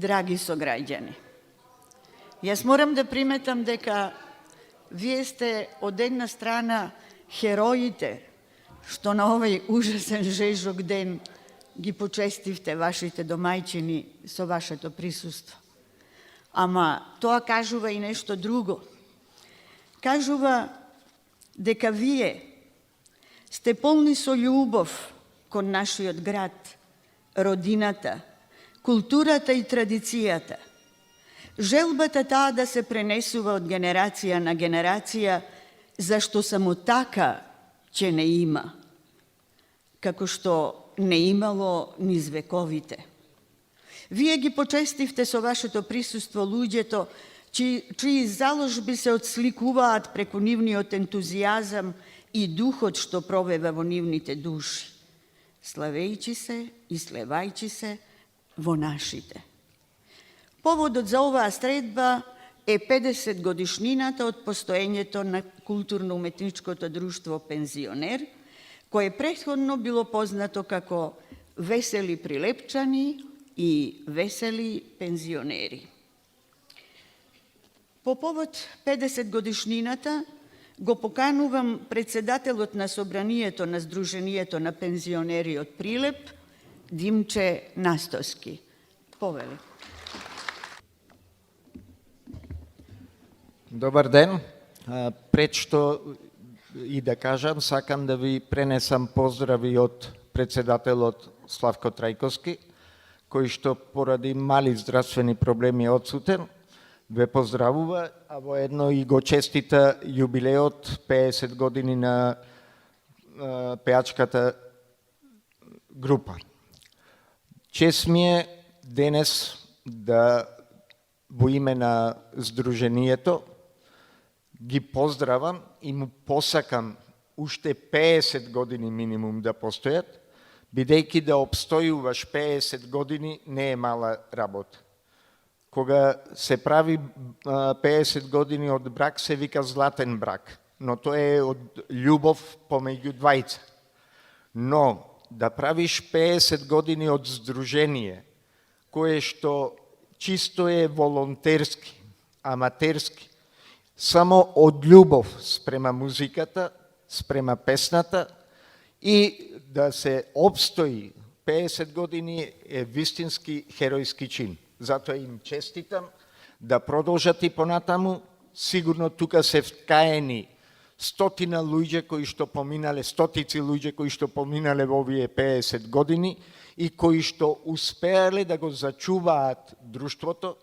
драги сограѓани. Јас морам да приметам дека вие сте од една страна хероите што на овој ужасен жежок ден ги почестивте вашите домајчини со вашето присуство. Ама тоа кажува и нешто друго. Кажува дека вие сте полни со љубов кон нашиот град, родината, културата и традицијата. Желбата таа да се пренесува од генерација на генерација, зашто само така ќе не има, како што не имало низ вековите. Вие ги почестивте со вашето присуство луѓето, чии заложби се отсликуваат преку нивниот ентузијазам и духот што провева во нивните души, славејќи се и слевајќи се во нашите. Поводот за оваа средба е 50 годишнината од постоењето на културно-уметничкото друштво Пензионер, кое претходно било познато како Весели Прилепчани и Весели пензионери. По повод 50 годишнината го поканувам председателот на собранието на Сдруженијето на пензионери од Прилеп, Димче Настоски. Повели. Добар ден. Пред што и да кажам, сакам да ви пренесам поздрави од председателот Славко Трајковски, кој што поради мали здравствени проблеми е одсутен, ве поздравува, а воедно и го честита јубилеот 50 години на пеачката група. Чест ми е денес да во име на Сдруженијето ги поздравам и му посакам уште 50 години минимум да постојат, бидејќи да обстојуваш 50 години не е мала работа. Кога се прави 50 години од брак, се вика златен брак, но тоа е од љубов помеѓу двајца. Но да правиш 50 години од здружение, кое што чисто е волонтерски, аматерски, само од љубов спрема музиката, спрема песната и да се обстои 50 години е вистински херојски чин. Затоа им честитам да продолжат и понатаму. Сигурно тука се вткаени стотици луѓе кои што поминале во овие 50 години и кои што успеале да го зачуваат друштвото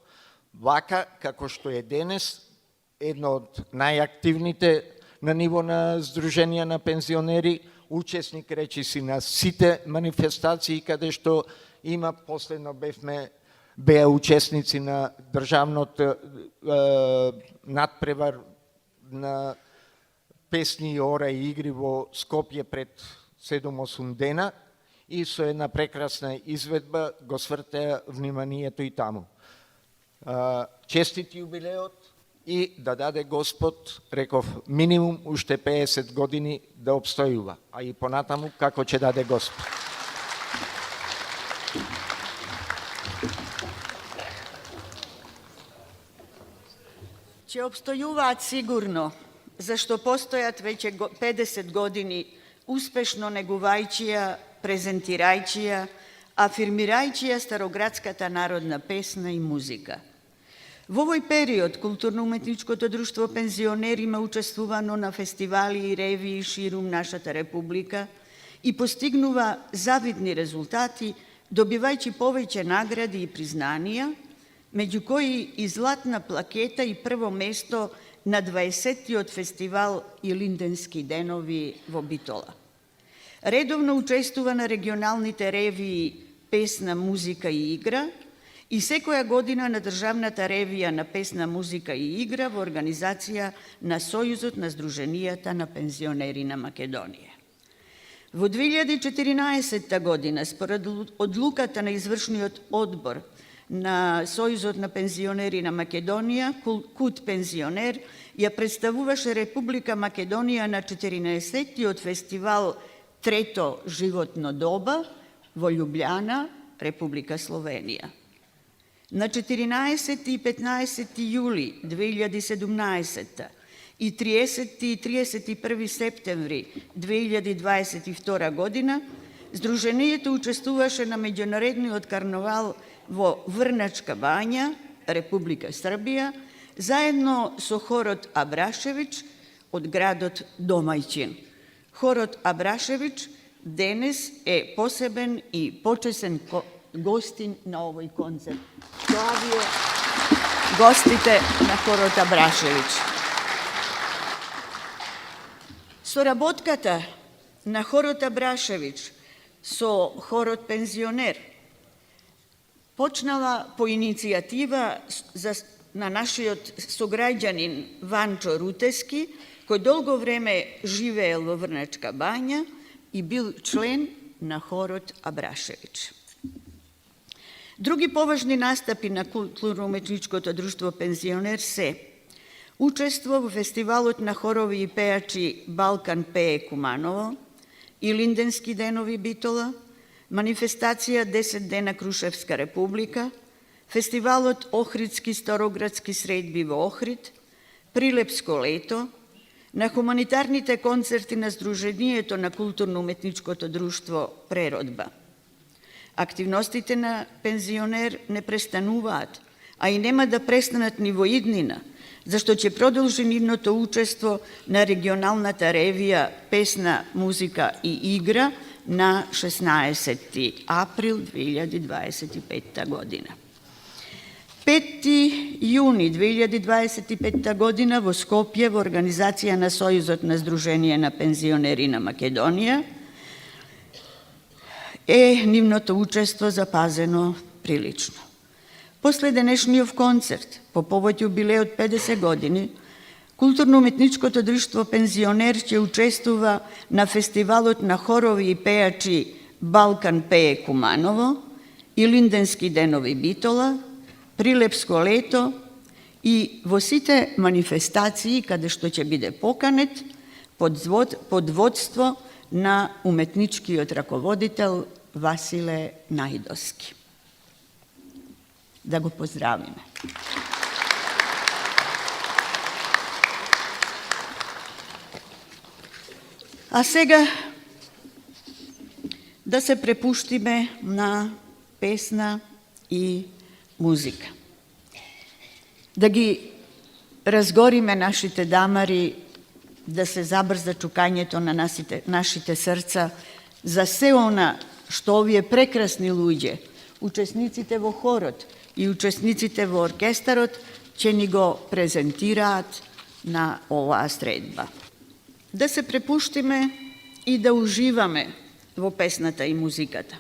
вака како што е денес, едно од најактивните на ниво на Сдруженија на пензионери, учесник речиси на сите манифестации каде што има, последно беа учесници на државното надпревар на песни, ора и игри во Скопје пред 7-8 дена и со една прекрасна изведба го свртеа вниманието и таму. Честит јубилеот и да даде Господ, реков, минимум уште 50 години да обстојува, а и понатаму како ќе даде Господ. Ќе обстојуваат сигурно, зашто постојат веќе 50 години успешно негувајќија, презентирајќија, афирмирајќија староградската народна песна и музика. Во овој период културно-уметничкото друштво Пензионер има учествувано на фестивали и ревии ширум нашата република и постигнува завидни резултати, добивајќи повеќе награди и признанија, меѓу кои и златна плакета и прво место на 20-тиот фестивал Илинденски денови во Битола. Редовно учествува на регионалните ревии Песна, музика и игра и секоја година на државната ревија на песна, музика и игра во организација на Сојузот на Сдруженијата на пензионери на Македонија. Во 2014 година, според одлуката на извршниот одбор на Сојузот на пензионери на Македонија, КУТ Пензионер, ја представуваше Република Македонија на 14-тиот фестивал Трето животно доба во Љубљана, Република Словенија. На 14 и 15 јули 2017 и 30 и 31 септември 2022 година Сдруженијето учествуваше на меѓународниот карнавал во Врначка бања, Република Србија, заедно со хорот Абрашевиќ од градот домајчин. Хорот Абрашевиќ денес е посебен и почесен гостин на овој концерт. Тоа ви е гостите на хорот Абрашевиќ. Соработката на хорот Абрашевиќ со хорот пензионер почнала по иницијатива на нашиот сограѓанин Ванчо Рутески, кој долго време живеел во Врначка бања и бил член на хорот Абрашевиќ. Други поважни настапи на културно-уметничкото друштво пензионер се учество во фестивалот на хорови и пејачи Балкан пее Куманово и Линденски денови Битола, манифестација 10 дена Крушевска република, фестивалот Охридски староградски средби во Охрид, Прилепско лето, на хуманитарните концерти на Сдруженијето на културно-уметничкото друштво Преродба. Активностите на пензионер не престануваат, а и нема да престанат ни во иднина, зашто ќе продолжи нивното учество на регионалната ревија Песна, музика и игра на 16 април 2025 година. 5 јуни 2025 година во Скопје во организација на Сојузот на Сдружение на пензионери на Македонија е нивното учество запазено прилично. После денешниот концерт, по повод јубилеот 50 години, културно-уметничкото друштво пензионер ќе учествува на фестивалот на хорови и пејачи Балкан пее Куманово и Линденски денови Битола, Прилепско лето и во сите манифестации каде што ќе биде поканет под водство на уметничкиот раководител Василе Најдоски. Да го поздравиме. А сега да се препуштиме на песна и музика. Да ги разгориме нашите дамари, да се забрза чукањето на нашите срца за се она што овие прекрасни луѓе, учесниците во хорот и учесниците во оркестарот, ќе ни го презентираат на оваа средба. Да се препуштиме и да уживаме во песната и музиката.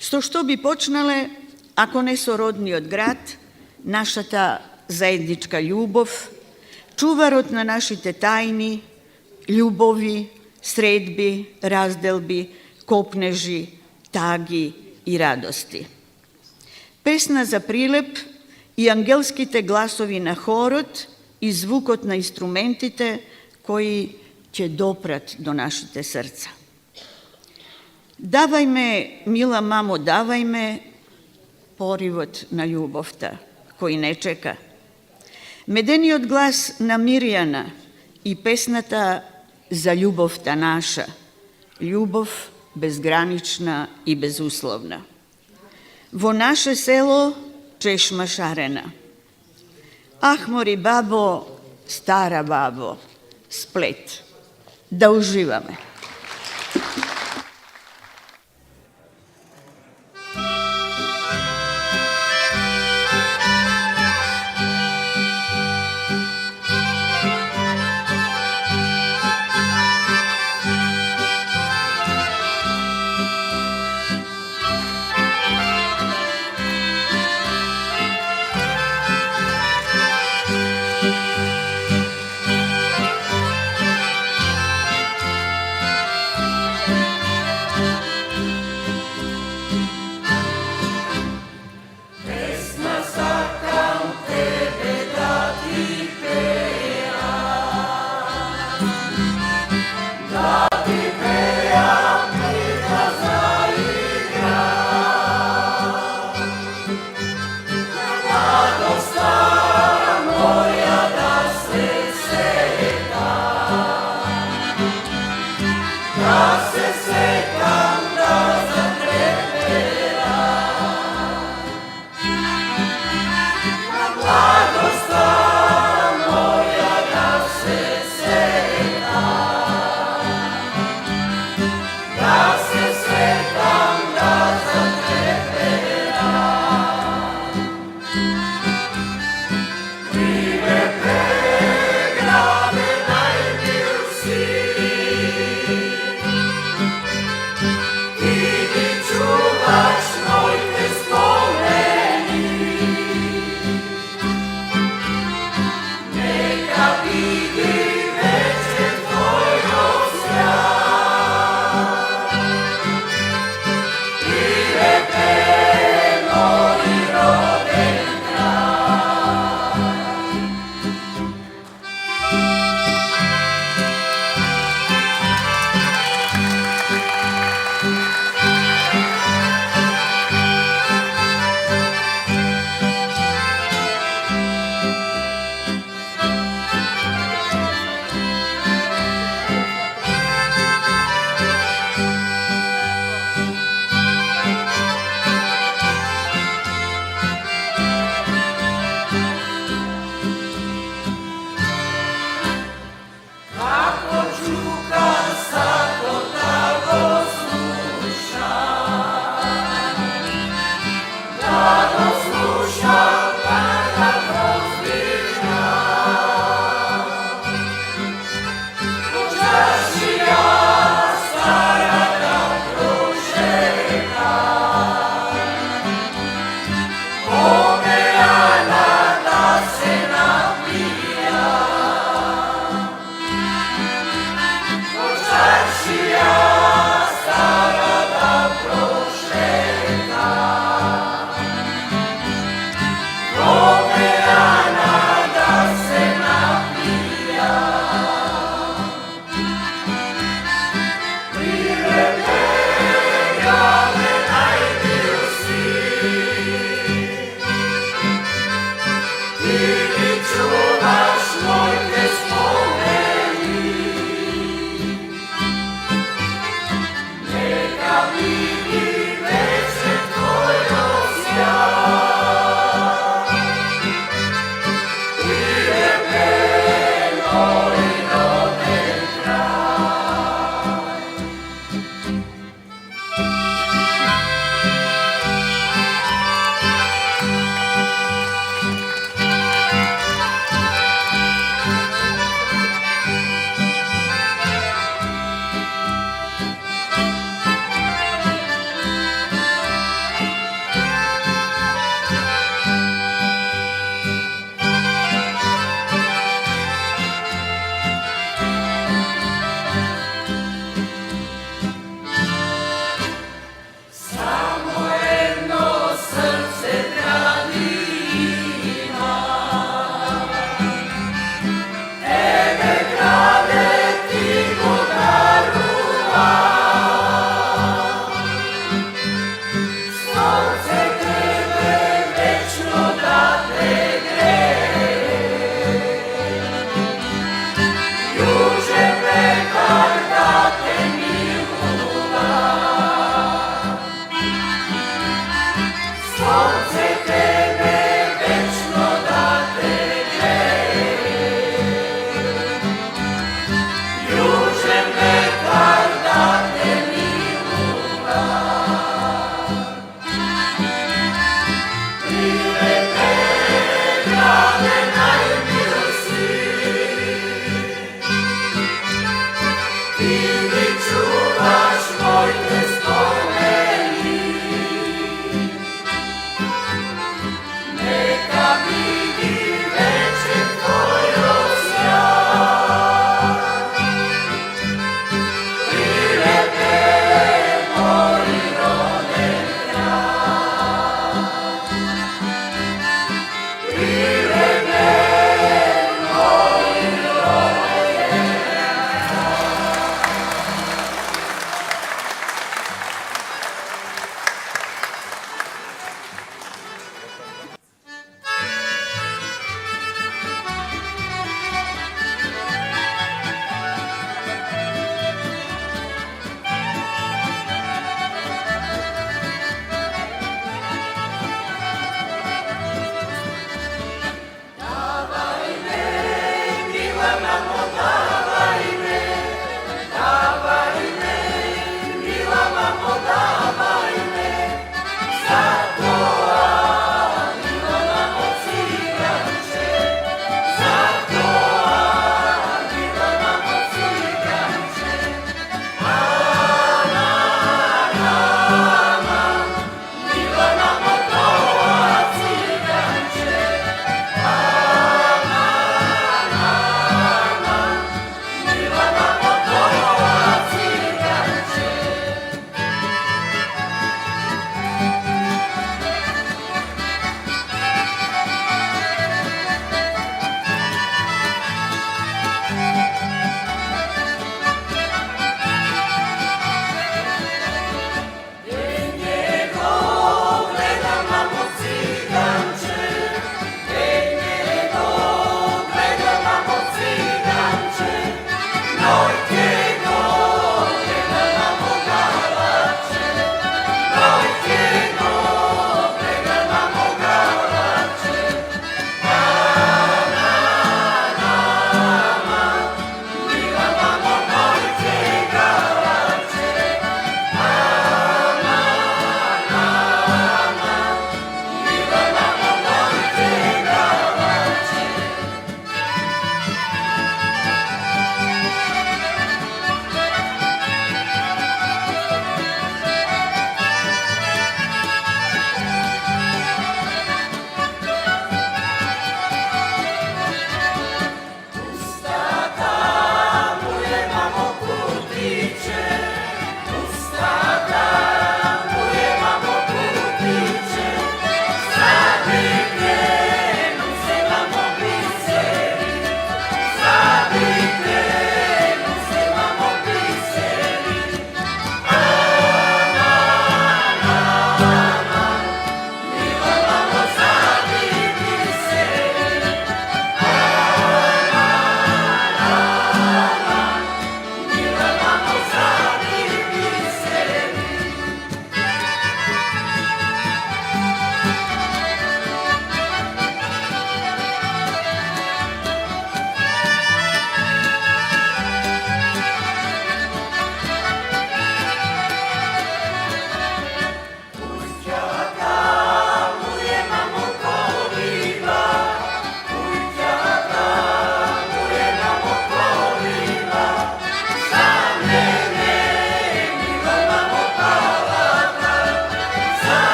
Со што би почнале, ако не со родниот град, нашата заедничка љубов, чуварот на нашите тајни, љубови, средби, разделби, копнежи, таги и радости. Песна за Прилеп и ангелските гласови на хорот и звукот на инструментите кои ќе допрат до нашите срца. Давајме, мила мамо, давајме поривот на љубовта кој не чека. Медениот глас на Мирјана и песната за љубовта наша, љубов безгранична и безусловна. Во наше село чешма шарена. Ахмори бабо, стара бабо, сплет. Да уживаме.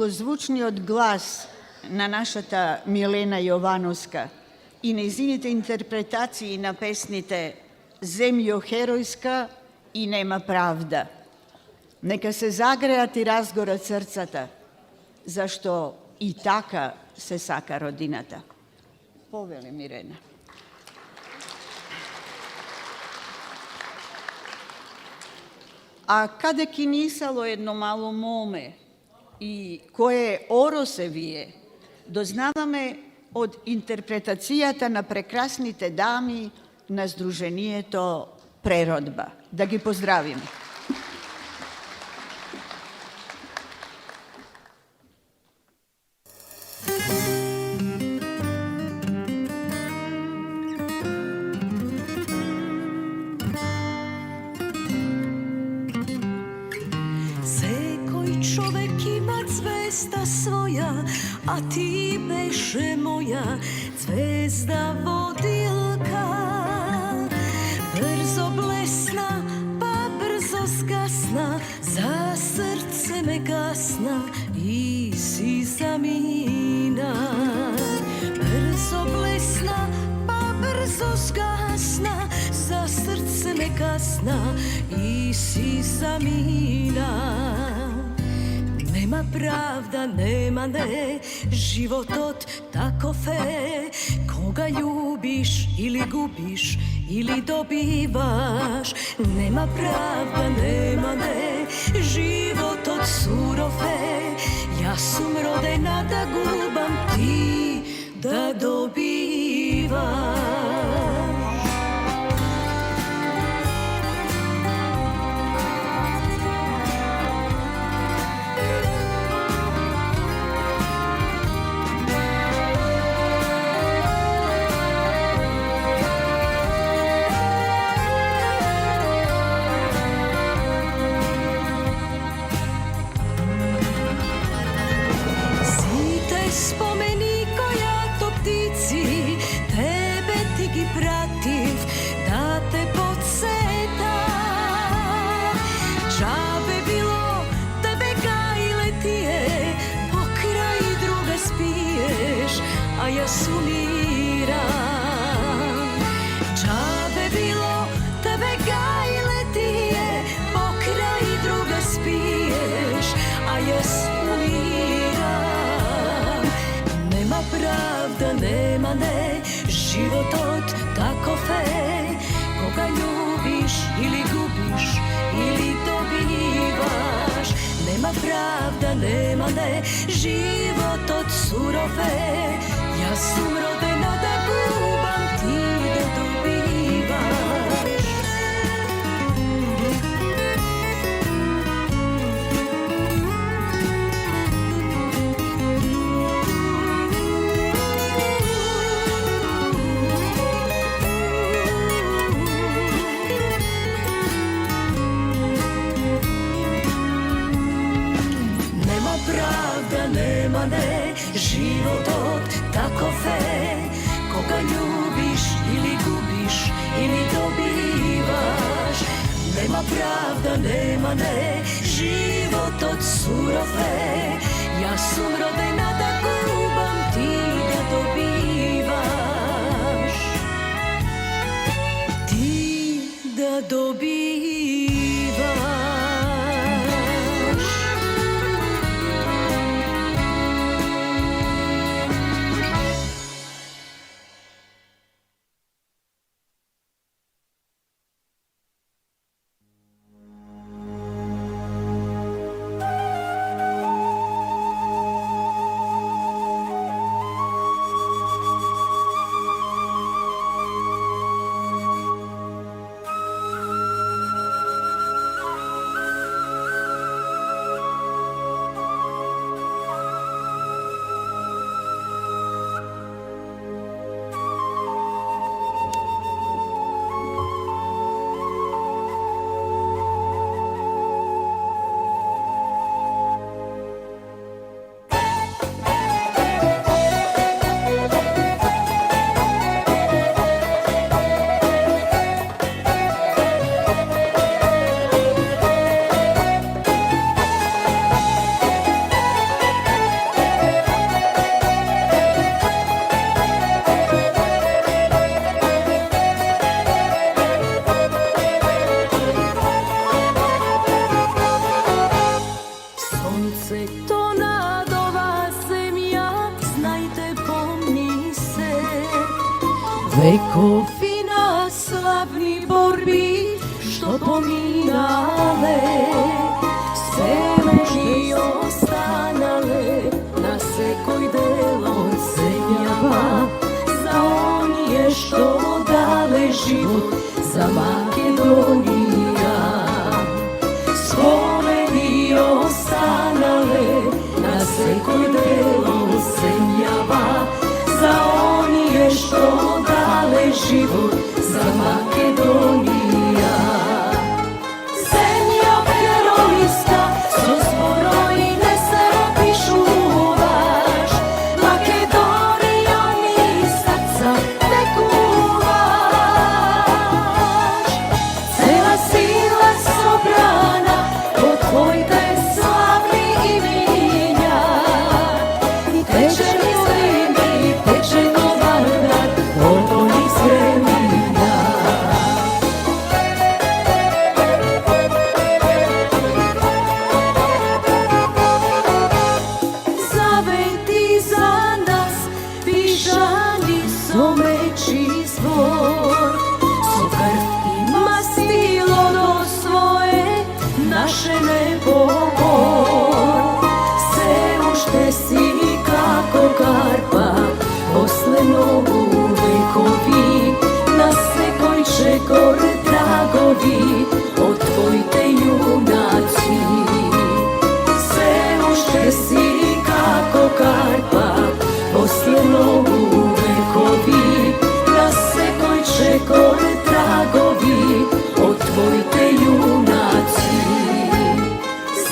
милозвучниот глас на нашата Милена Јовановска и нејзините интерпретации на песните Земјо херојска и Нема правда. Нека се загреат и разгорат срцата, зашто и така се сака родината. Повели Мирена. А каде ки нисало едно мало моме и кое оро се вие, дознаваме од интерпретацијата на прекрасните дами на Сдруженијето Преродба. Да ги поздравиме. A ti beše moja zvezda vodilka, brzo blesna, pa brzo zgasna, za srce me gasna i si zamina. Brzo blesna, pa brzo zgasna, za srce me gasna i si zamina. Nема правда, нема не, животот таков е, кога љубиш или губиш или добиваш. Нема правда, нема не, животот суров е, јас сум родена да губам, ти да добиваш. A ja sumiram, džabe bilo tebe gajle ti je, pokraj druga spiješ, a ja sumiram. Nema pravda, nema ne, životot takov je, koga ljubiš ili gubiš ili dobivaš. Nema pravda, nema ne, životot surov je, ja sum rodena da gubam, ti da dobivaš. Nema pravda, nema ne, životot takov je, koga ljubiš ili gubiš ili dobivaš. Nema pravda, nema ne, životot surov je, ja sum rodena da gubam, ti da dobivaš. Ti da dobivaš. Vekovi na slavni borbi što pominale, sve muži ostanale na sekoj delo zemljava. Za onije što dale život za Makedonija. Spomeni ostanale na sekoj delo zemljava. Za onije što dale život za Makedonija. Zemlja herojska, со зборои не се опишуваш. Македонија ни срца не куваш. Цела сила собрана од твоите славни имиња. И тече низ време, и тече ковардар, од низ времиња. Завети за нас, пишани со мечи збор, со крв и мастило до своje наше небо бор. Се уште си како карпа, после многу векови, на секој чекор трагови од твоите јунаци. Се уште си како карпа, после многу векови, на секој чекор трагови од твоите јунаци.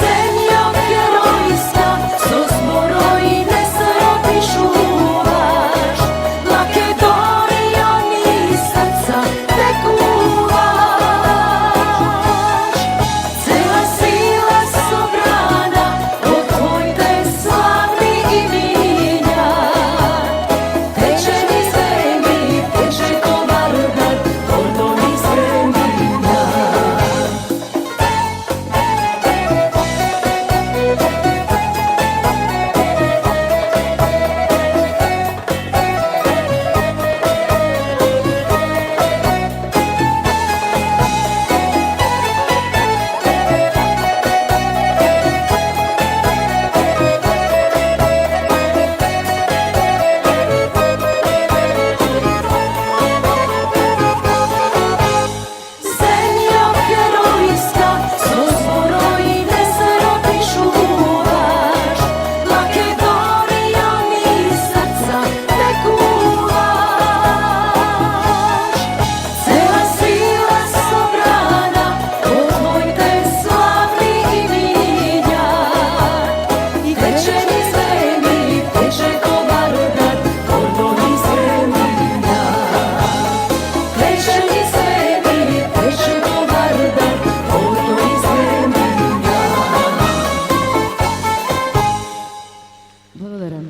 Земја геројска, со зборои не се опишуваш. Македонија ни срца не куваш. Цела сила собрана од твоите славни имиња. Тече низ време, тече ковардар, од низ времиња. Земја геројска, со зборои не се опишуваш. Македонија ни срца не куваш. Цела сила собрана од твоите славни имиња. И тече низ време, и тече ковардар, од низ времиња. Тече низ време, и тече ковардар, од низ времиња. Благодарам.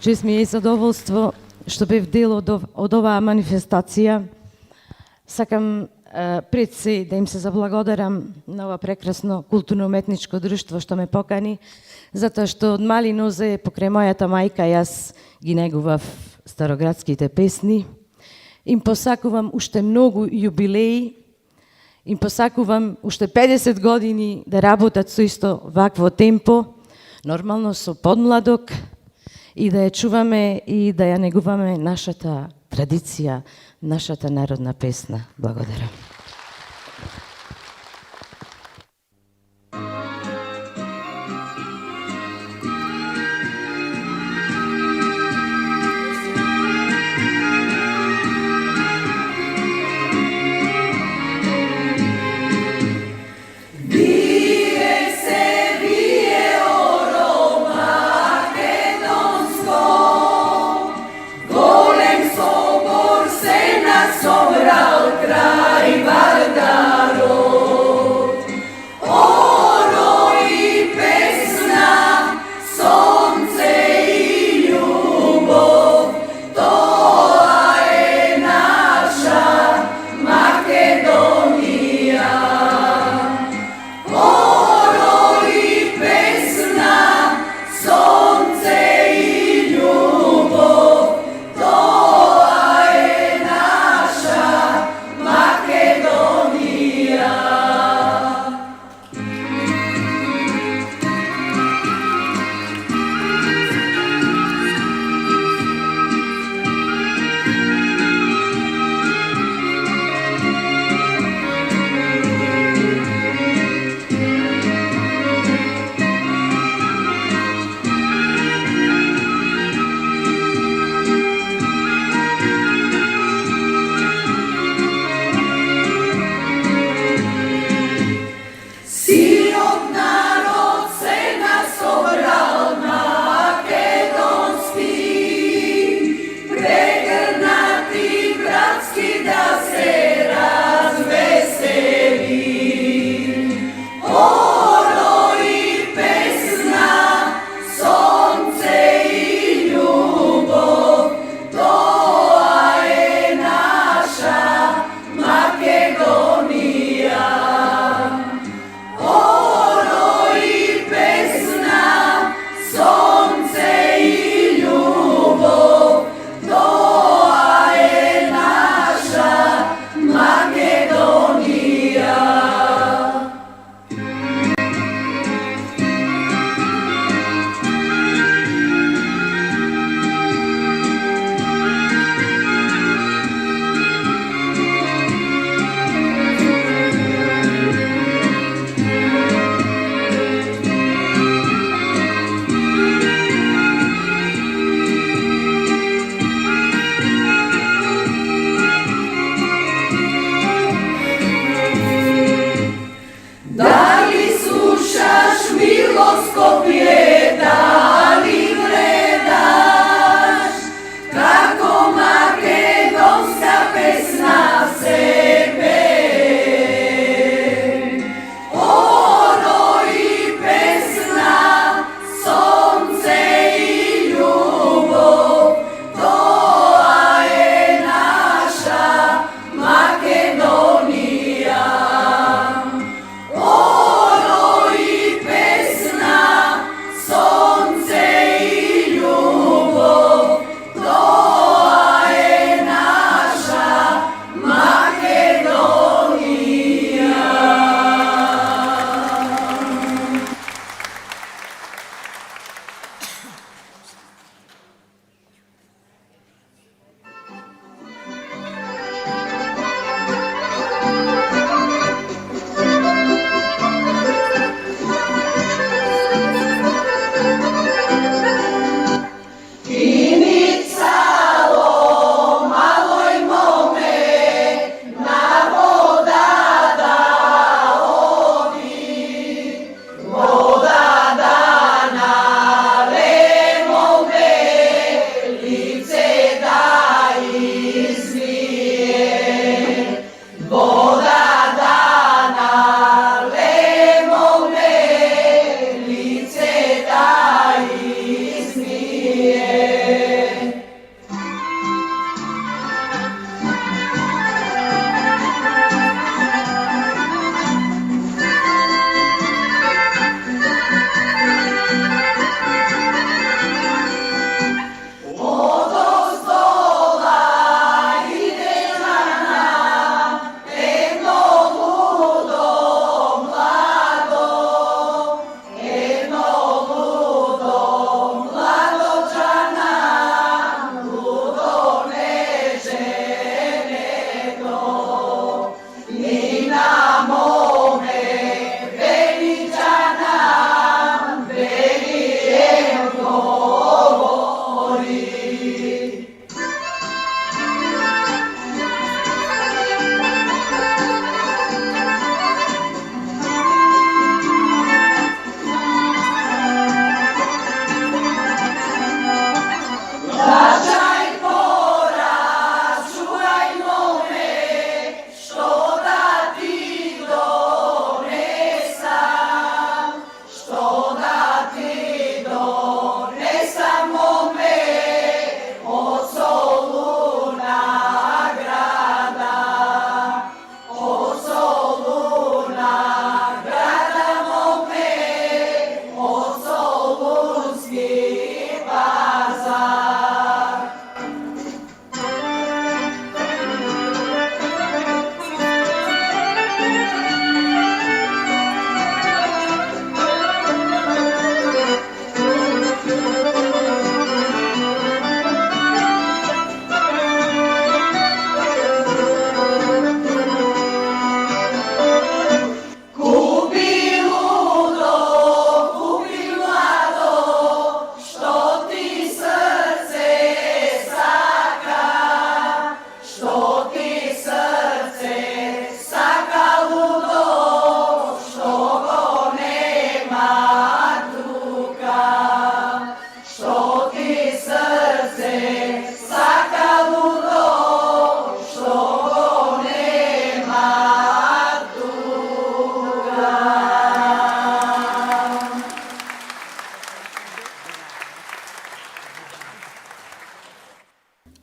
Чест ми е и задоволство што бев дел од оваа манифестација. Сакам пред се да им се заблагодарам на ова прекрасно културно-уметничко друштво што ме покани, затоа што од мали нозе покрај мојата мајка јас ги негував староградските песни. Им посакувам уште многу јубилеи, им посакувам уште 50 години да работат со исто вакво темпо, нормално со подмладок, и да ја чуваме и да ја негуваме нашата традиција, нашата народна песна. Благодарам. Golem sobor se nas obral kraj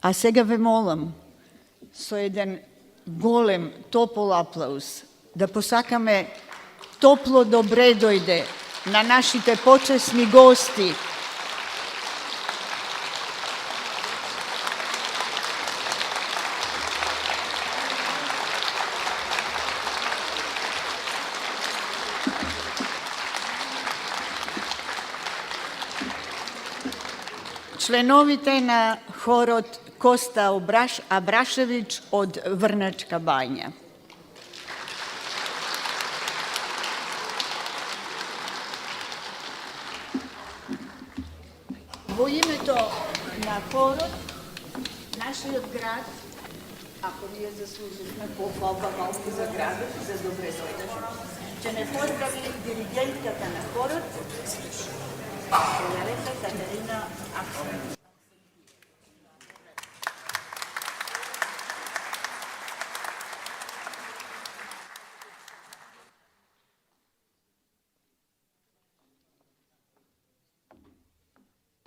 А сега ве молам со еден голем, топол аплауз да посакаме топло добре дојде на нашите почесни гости. Членовите на хорот Коста Абрашевич од Врначка бања. Во името на хорот, нашиот град, ако вие заслужите похвалба малку за градот, за добре дојдеш, ќе не поздрави диригентката на хорот, Катерина Аксенова.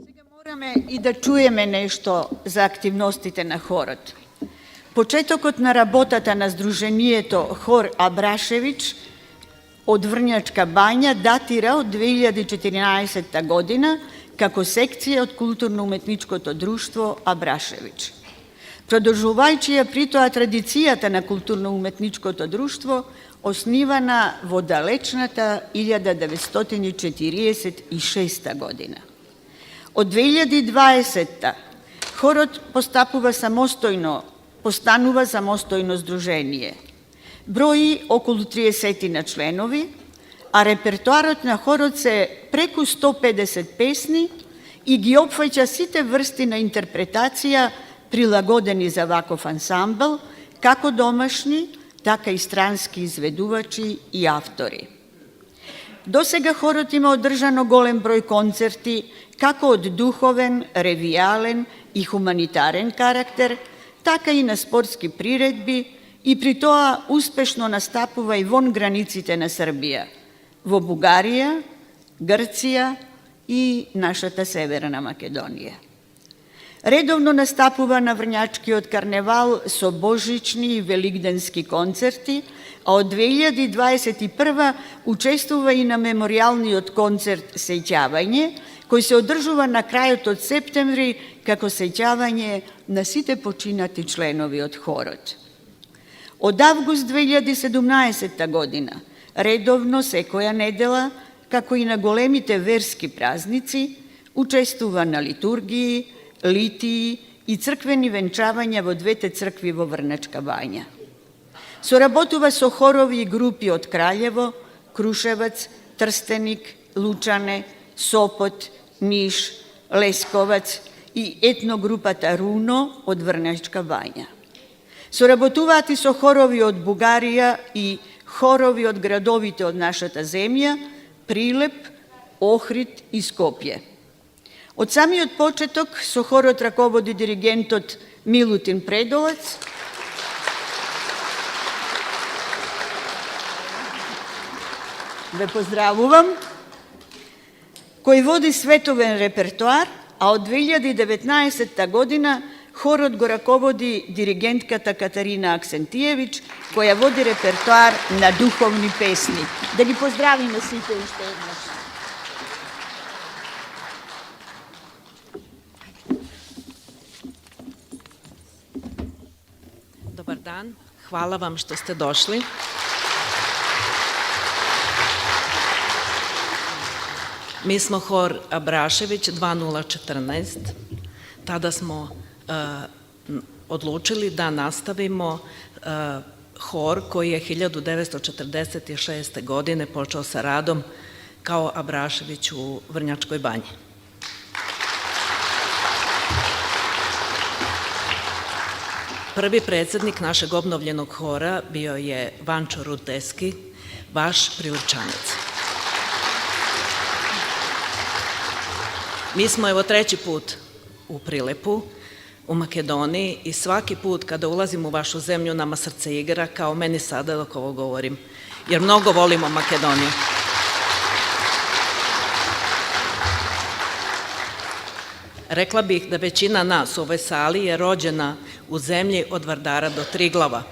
Сега мораме и да чуеме нешто за активностите на хорот. Почетокот на работата на Сдруженијето Хор Абрашевич од Врњачка бања датира од 2014 година како секција од културно-уметничкото друштво Абрашевич. Продолжувајќи ја при тоа традицијата на културно-уметничкото друштво, основана во далечната 1946 година. Од 2020 хорот постанува самостојно здружение. Брои околу 30 на членови, а репертоарот на хорот се преку 150 песни и ги опфаќа сите врсти на интерпретација прилагодени за ваков ансамбл, како домашни, така и странски изведувачи и автори. Досега хорот има одржано голем број концерти, како од духовен, ревијален и хуманитарен карактер, така и на спортски приредби, и при тоа успешно настапува и вон границите на Србија, во Бугарија, Грција и нашата Северна Македонија. Редовно настапува на Врњачкиот карневал со божични и великденски концерти, а од 2021 учествува и на меморијалниот концерт Сеќавање, кој се одржува на крајот од септември како сеќавање на сите починати членови од хорот. Од август 2017 година, редовно секоја недела, како и на големите верски празници, учествува на литургии, литии и црквени венчавања во двете цркви во Врначка бања. Соработува со хорови и групи од Краљево, Крушевац, Трстеник, Лучане, Сопот, Ниш, Лесковац и етногрупата Руно од Врначка бања. Соработуваат и со хорови од Бугарија и хорови од градовите од нашата земја, Прилеп, Охрид и Скопје. Од самиот почеток со хорот раководи диригентот Милутин Предолац, ве поздравувам, кој води световен репертоар, а од 2019 година хорот го раководи диригентката Катерина Аксентиевич, која води репертоар на духовни песни. Да ги поздравиме сите уште еднаш. Добар дан, хвала вам што сте дошли. Mi smo hor Abrašević 2014. Tada smo odlučili da nastavimo hor koji je 1946. godine počeo sa radom kao Abrašević u Vrnjačkoj banji. Prvi predsednik našeg obnovljenog hora bio je Vančo Ruteski, vaš Priličanac. Mi smo evo treći put u Prilepu, u Makedoniji i svaki put kada ulazim u vašu zemlju nama srce igra kao meni sada dok ovo govorim, jer mnogo volimo Makedoniju. Rekla bih da većina nas u ovoj sali je rođena u zemlji od Vardara do Triglava.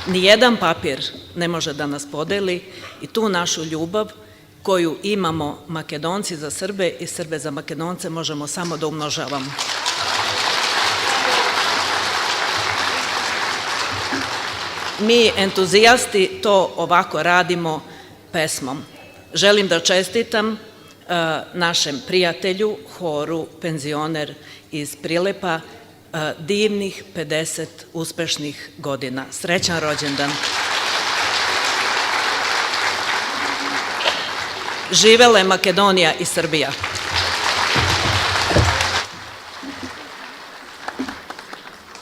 Nijedan papir ne može da nas podeli i tu našu ljubav koju imamo Makedonci za Srbe i Srbe za Makedonce možemo samo da umnožavamo. Mi, entuzijasti, to ovako radimo pesmom. Želim da čestitam našem prijatelju, horu, penzioner iz Prilepa, divnih 50 uspešnih godina. Srećan rođendan. Živele Makedonija i Srbija.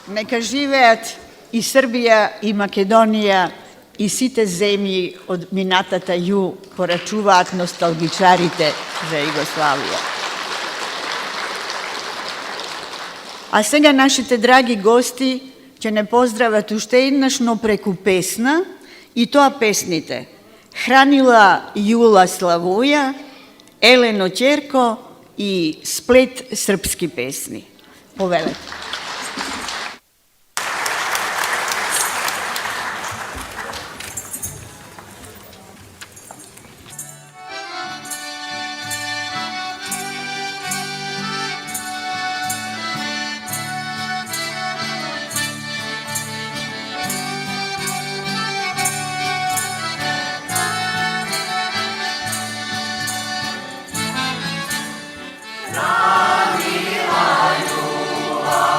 Neka живеат и Србија и Македонија и сите земји од минатата ју, порачуваат носталгичарите за Југославија. А сега нашите драги гости ќе не поздрават уште еднаш, но преку песна, и тоа песните Хранила Јула Славуја, Елено Ќерко и сплет српски песни. Повелете. Hranila Jula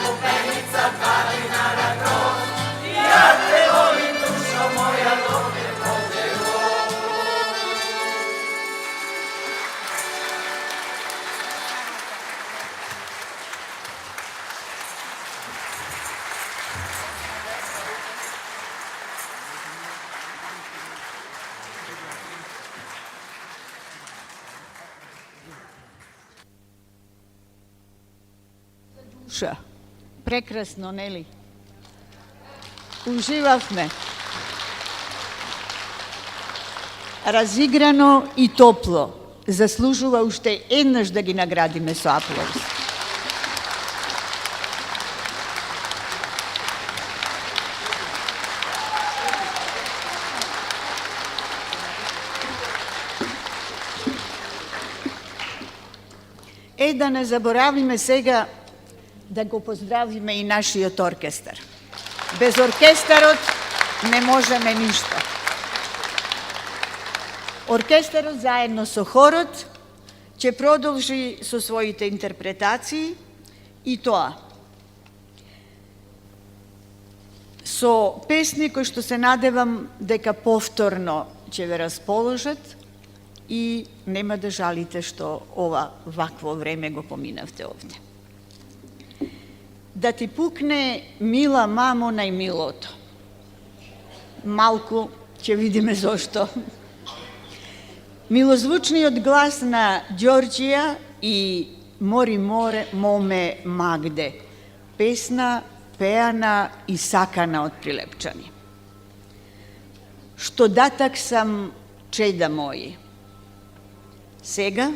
Lubenica, 2 dinara groš. Ja te volim, dušo звуча. Прекрасно, нели? Уживавме. Разиграно и топло. Заслужува уште еднаш да ги наградиме со аплауз. Да не заборавиме сега да го поздравиме и нашиот оркестар. Без оркестарот не можеме ништо. Оркестарот заедно со хорот ќе продолжи со своите интерпретации и тоа со песни кои што се надевам дека повторно ќе ве расположат и нема да жалите што ова вакво време го поминавте овде. Да ти пукне, мила мамо, најмилото. Малку ќе видиме зошто. Милозвучниот глас на Ѓорѓија и Мори моме Магде. Песна пеана и сакана од Прилепчани. Што датак сам, чеда мои. Сега,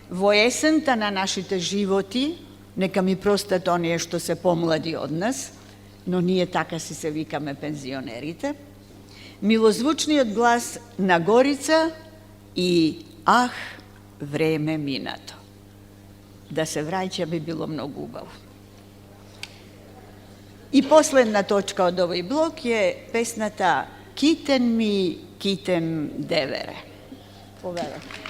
во есента на нашите животи, нека ми простат оние што се помлади од нас, но ние така си се викаме пензионерите, милозвучниот глас на Горица и ах, време минато. Да се враќа би било многу убаво. И последна точка од овој блок е песната Китен ми, китен девере. Повелете.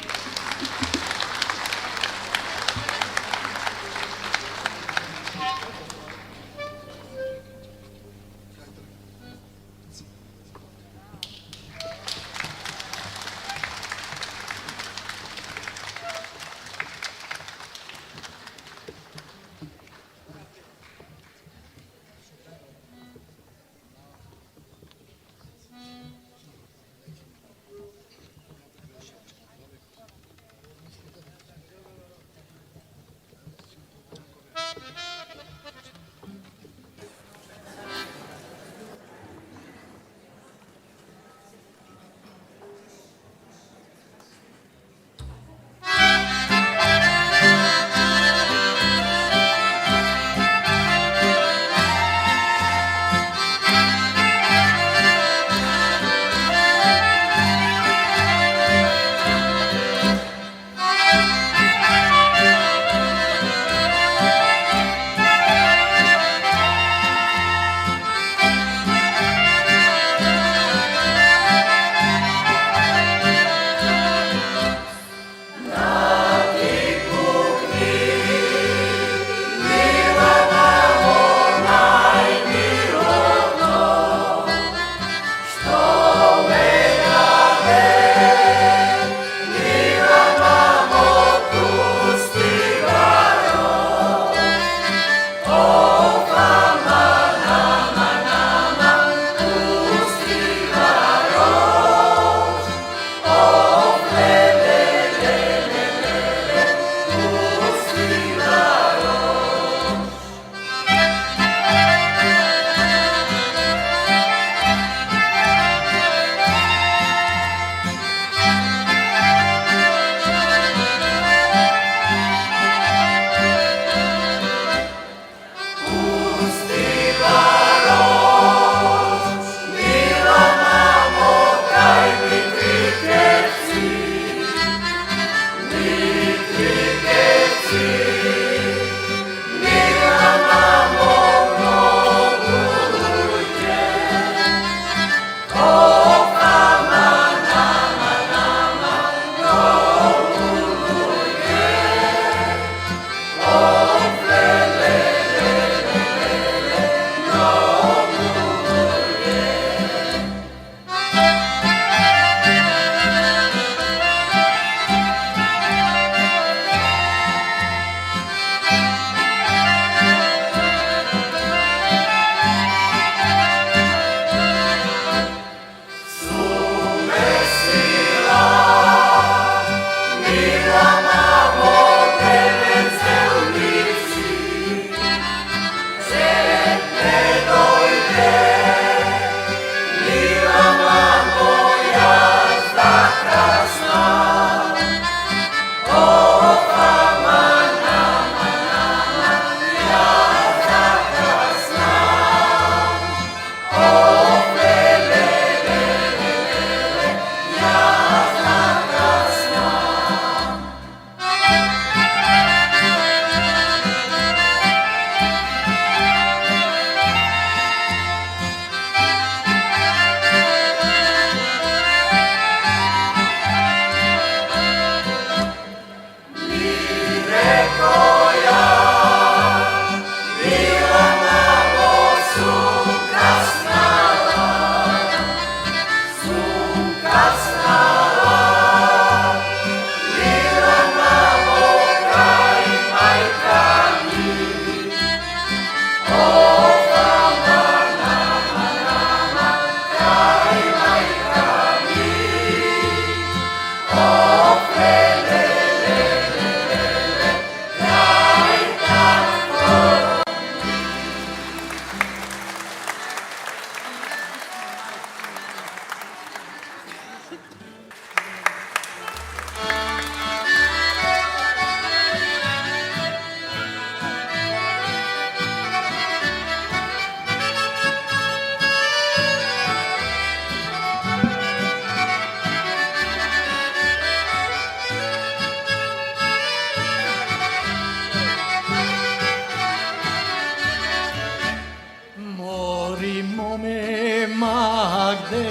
Mori mome Magde,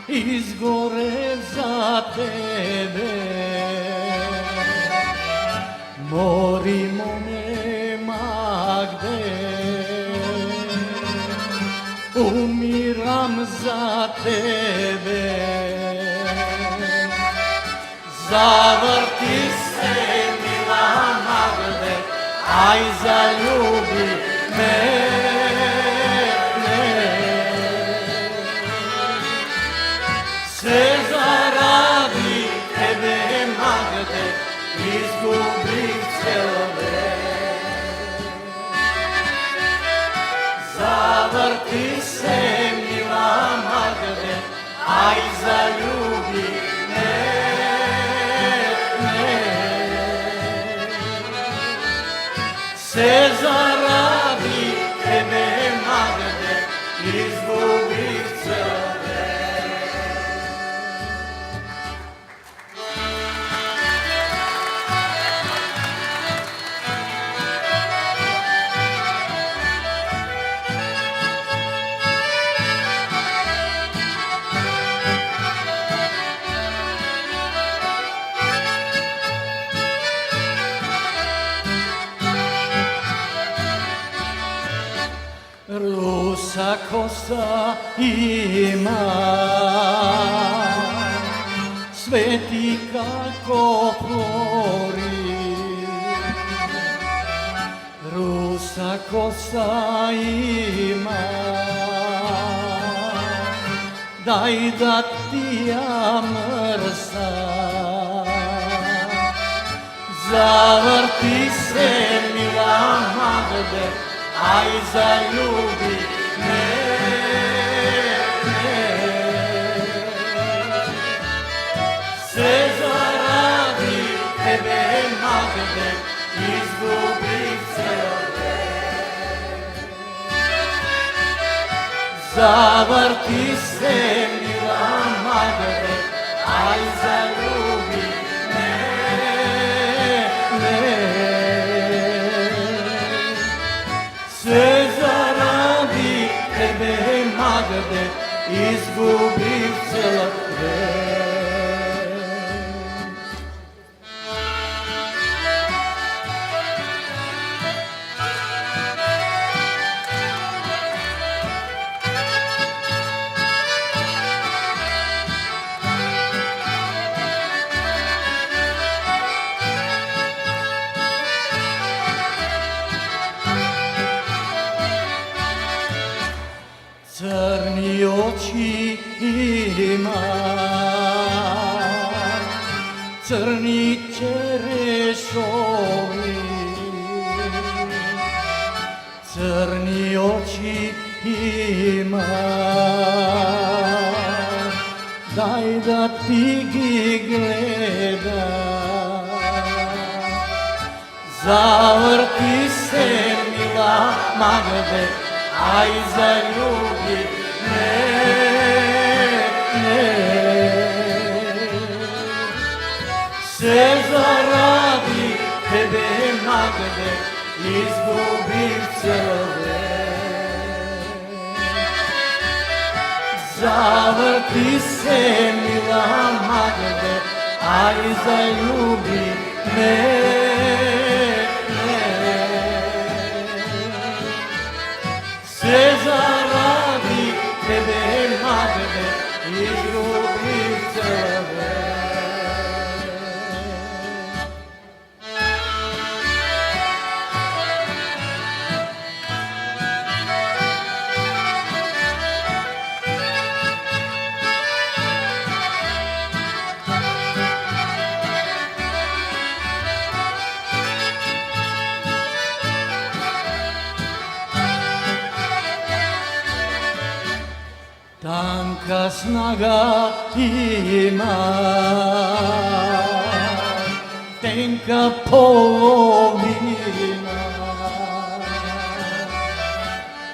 izgore za tebe. Mori mome Magde, umiram za tebe. Zavrti se, mila Magde, aj zaljubi mene. Sve zaradi tebe, Magde, izgubih celove. Zavrti se, mila Magde, aj zaljubi mene. Sve zaradi tebe, Magde, izgubih celove. Rusa kosa ima, sveti kako flori. Rusa kosa ima, daj da ti ja mrsam. Zavrti se, mila Magde, aj zaljubi mene. Sve zaradi tebe, Magde, izgubih celove. Zavrti se, mila Magde, aj zaljubi sve zaradi tebe, Magde, izgubih celove. Crni oči ima, crni čerešovi. Crni oči ima, daj da ti gi gledam. Zavrti se, mila Magde, aj zaljubi mene. Sve zaradi tebe, Magde, izgubih celove. Zavrti se, mila Magde, aj zaljubi mene. Sve zaradi tebe, Magde, izgubih celove. Tanka snaga ima, tenka polovina.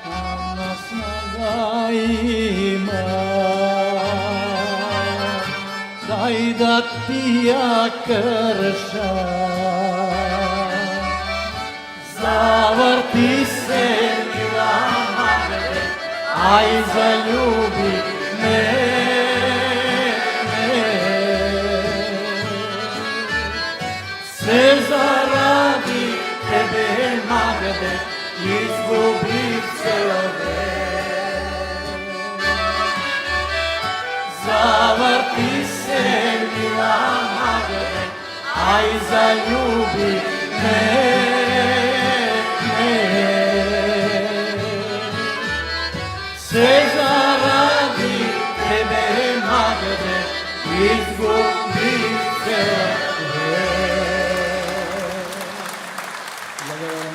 Tanka snaga ima, daj da ti ja kršam. Zavrti se ай залюби ме. Се заради тебе, Магде, изгубив целове. Завърти се, мила Магде, ай залюби ме. Се заради тебе, Магде, изгубих целове. Благодарам.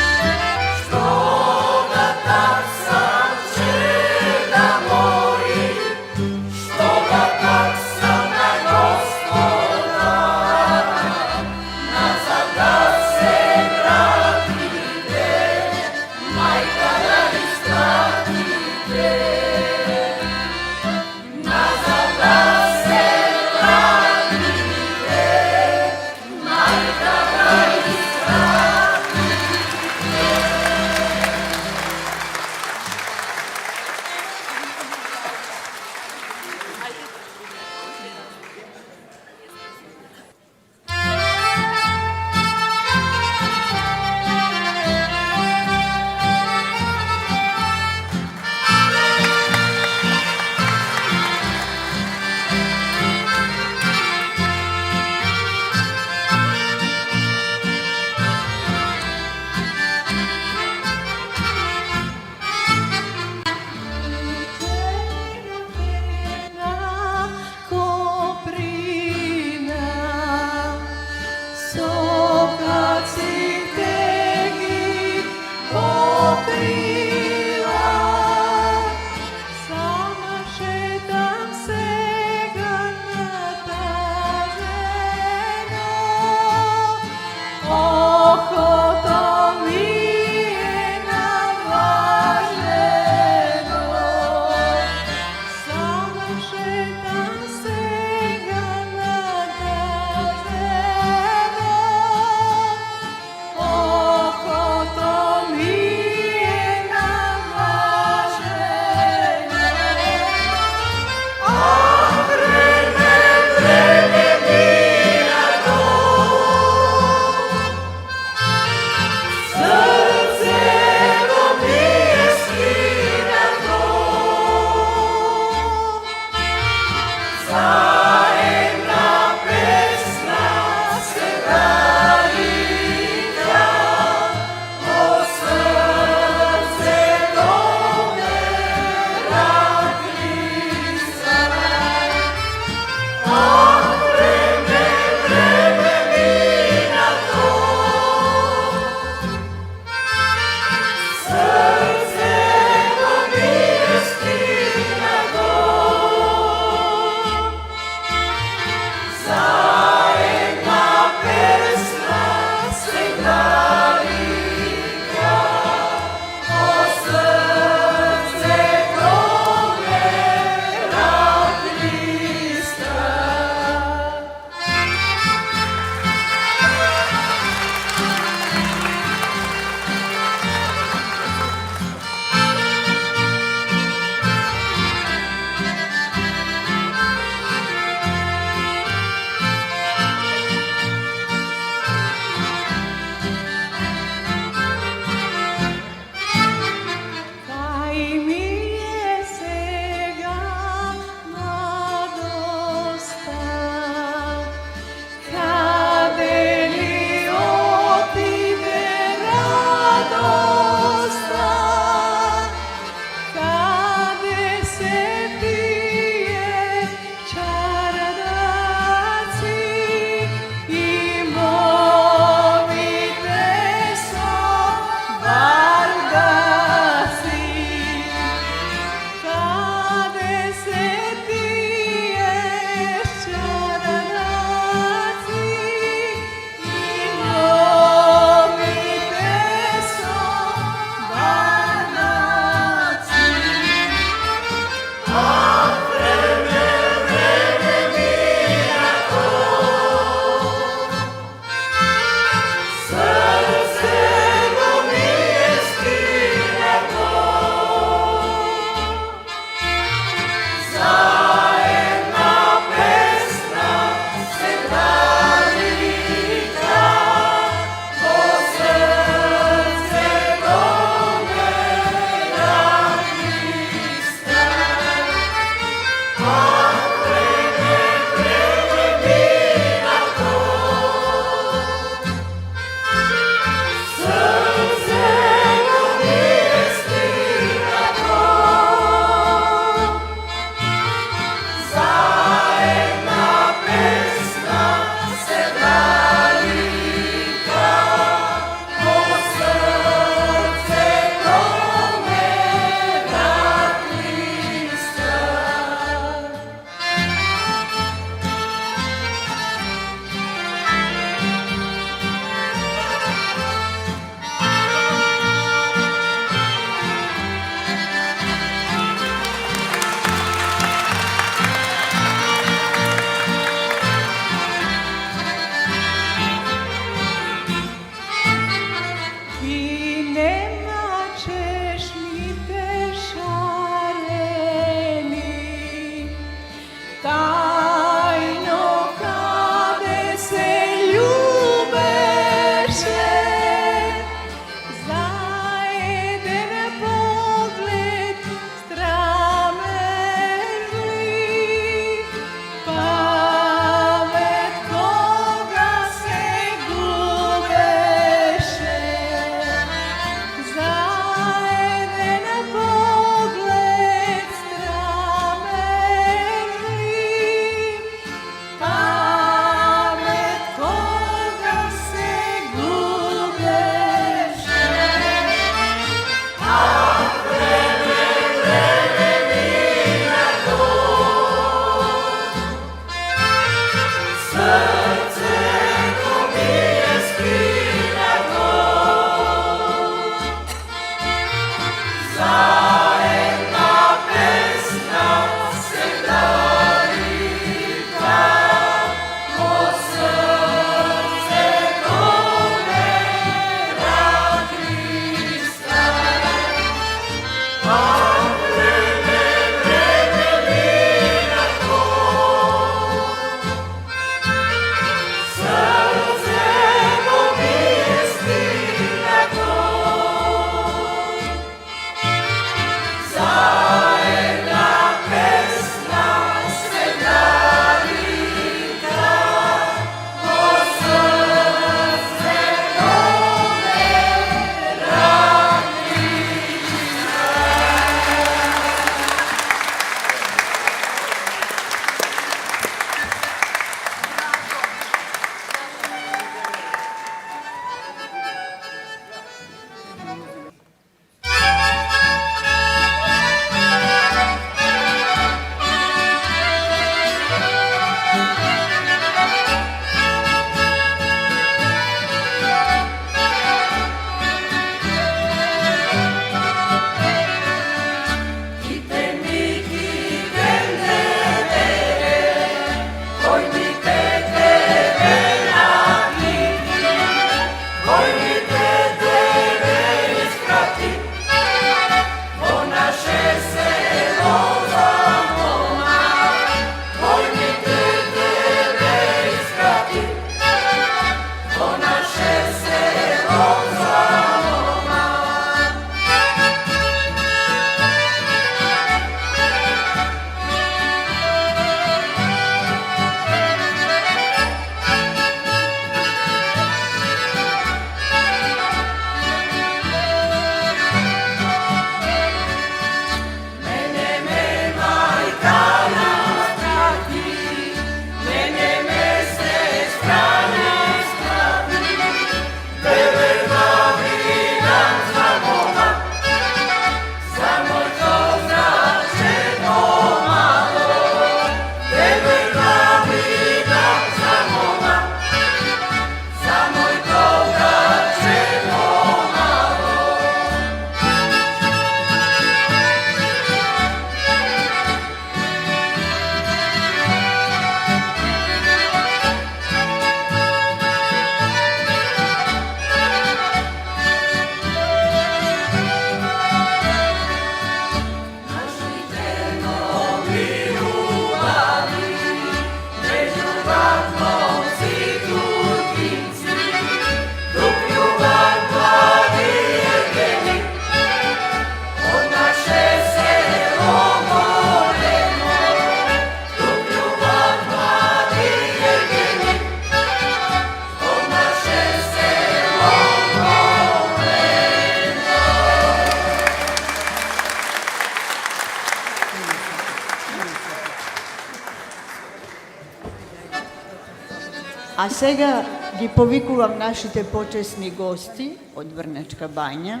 А сега ги повикувам нашите почесни гости од Врнечка бања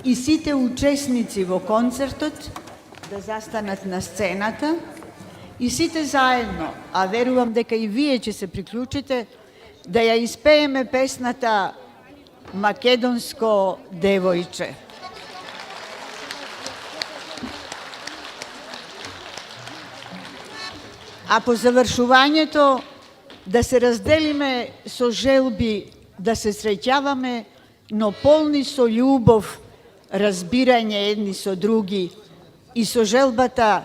и сите учесници во концертот да застанат на сцената и сите заедно, а верувам дека и вие ќе се приклучите, да ја испееме песната Македонско девојче. А по завршувањето да се разделиме со желби да се среќаваме, но полни со љубов, разбирање едни со други и со желбата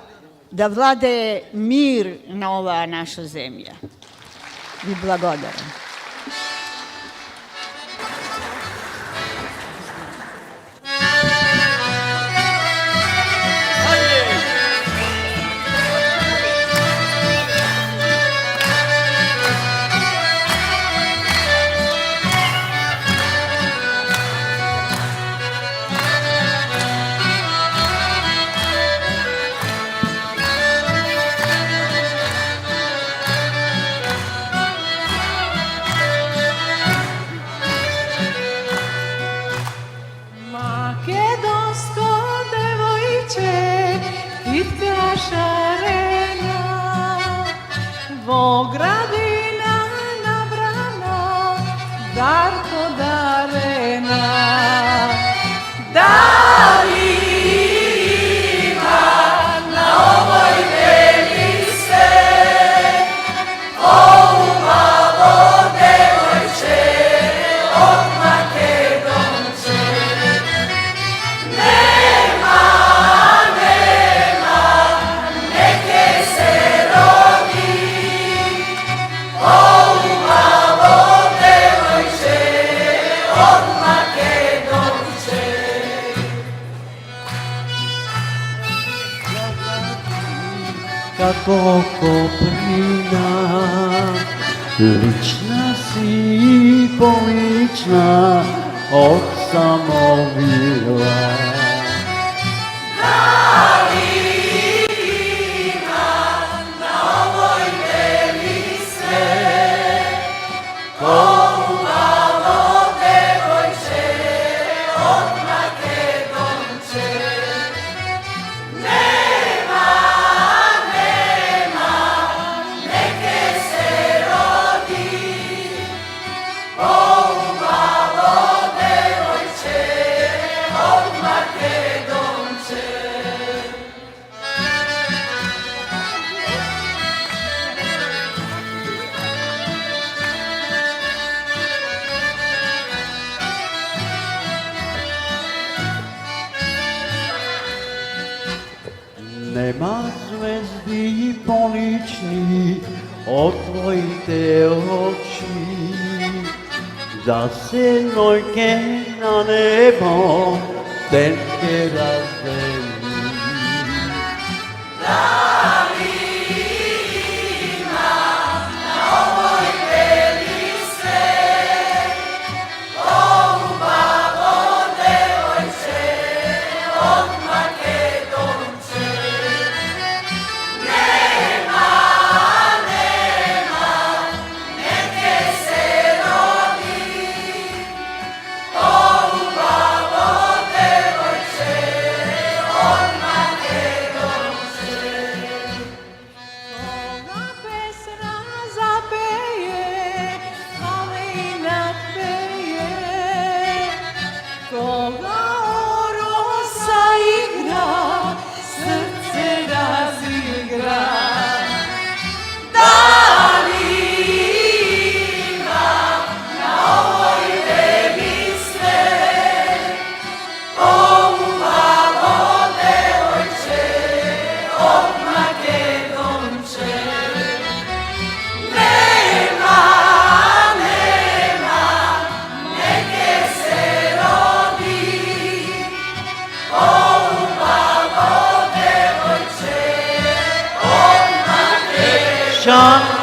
да владее мир на оваа наша земја. Ви благодарам. Македонско девојче, титка шарена, во градина набрана, дарко дарена. Дали има на овој бели свет поубаво девојче од Македонче? Нема, неке се роди поубаво девојче од Македонче. Како коприна, лична си и полична од самовила. Нема звезди полични од твоите очи, за се ноќе на небо ден ке раздели. Sean